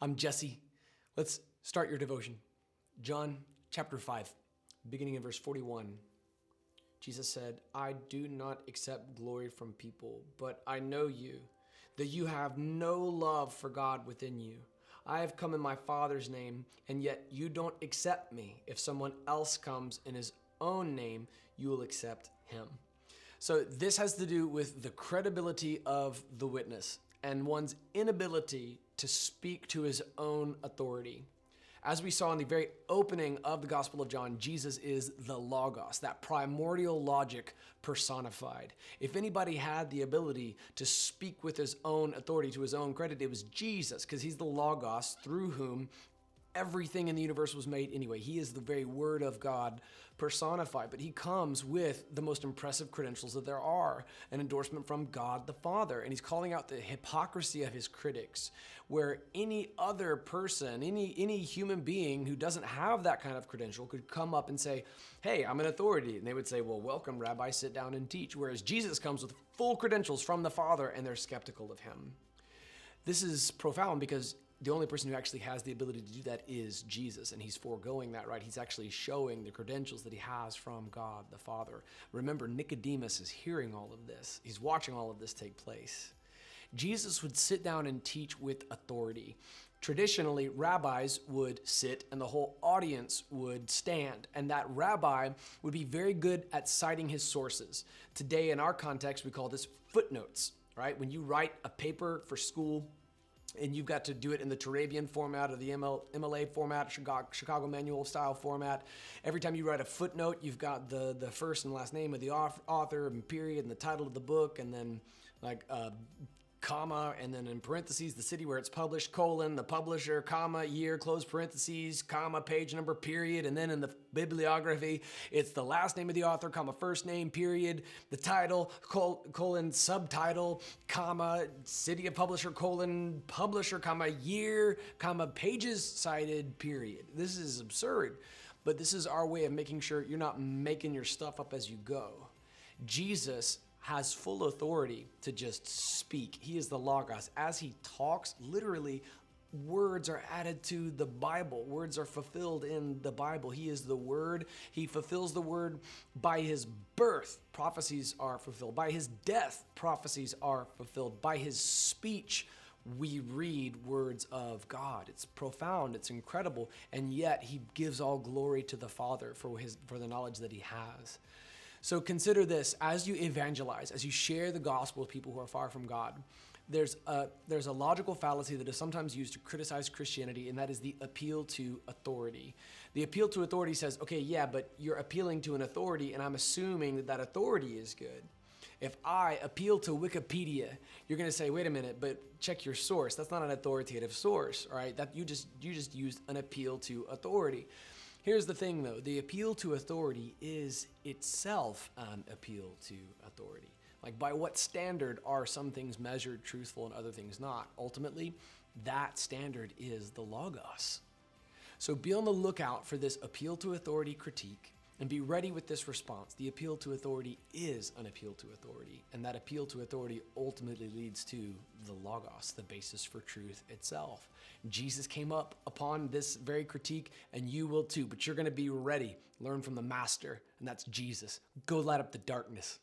I'm Jesse. Let's start your devotion. John chapter 5, beginning in verse 41. Jesus said, I do not accept glory from people, but I know you, that you have no love for God within you. I have come in my Father's name, and yet you don't accept me. If someone else comes in his own name, you will accept him. So this has to do with the credibility of the witness and one's inability to speak to his own authority. As we saw in the very opening of the Gospel of John, Jesus is the Logos, that primordial logic personified. If anybody had the ability to speak with his own authority, to his own credit, it was Jesus, because he's the Logos through whom everything in the universe was made anyway. He is the very Word of God personified, but he comes with the most impressive credentials that there are, an endorsement from God the Father. And he's calling out the hypocrisy of his critics, where any other person, any human being who doesn't have that kind of credential could come up and say, hey, I'm an authority. And they would say, well, welcome, Rabbi, sit down and teach. Whereas Jesus comes with full credentials from the Father, and they're skeptical of him. This is profound because the only person who actually has the ability to do that is Jesus, and he's foregoing that, right? He's actually showing the credentials that he has from God the Father. Remember, Nicodemus is hearing all of this. He's watching all of this take place. Jesus would sit down and teach with authority. Traditionally, rabbis would sit and the whole audience would stand, and that rabbi would be very good at citing his sources. Today, in our context, we call this footnotes, right? When you write a paper for school, and you've got to do it in the Turabian format or the MLA format, Chicago Manual style format. Every time you write a footnote, you've got the first and last name of the author and period and the title of the book, and then like comma, and then in parentheses, the city where it's published, colon, the publisher, comma, year, close parentheses, comma, page number, period. And then in the bibliography, it's the last name of the author, comma, first name, period, the title, colon, subtitle, comma, city of publisher, colon, publisher, comma, year, comma, pages cited, period. This is absurd, but this is our way of making sure you're not making your stuff up as you go. Jesus has full authority to just speak. He is the Logos. As he talks, literally, words are added to the Bible. Words are fulfilled in the Bible. He is the Word. He fulfills the Word. By his birth, prophecies are fulfilled. By his death, prophecies are fulfilled. By his speech, we read words of God. It's profound, it's incredible, and yet he gives all glory to the Father for the knowledge that he has. So consider this, as you evangelize, as you share the gospel with people who are far from God, there's a logical fallacy that is sometimes used to criticize Christianity, and that is the appeal to authority. The appeal to authority says, okay, yeah, but you're appealing to an authority, and I'm assuming that authority is good. If I appeal to Wikipedia, you're going to say, wait a minute, but check your source. That's not an authoritative source, all right? That you just used an appeal to authority. Here's the thing, though. The appeal to authority is itself an appeal to authority. Like, by what standard are some things measured truthful and other things not? Ultimately, that standard is the Logos. So be on the lookout for this appeal to authority critique, and be ready with this response. The appeal to authority is an appeal to authority, and that appeal to authority ultimately leads to the Logos, the basis for truth itself. Jesus came up upon this very critique, and you will too, but you're going to be ready. Learn from the master, and that's Jesus. Go light up the darkness.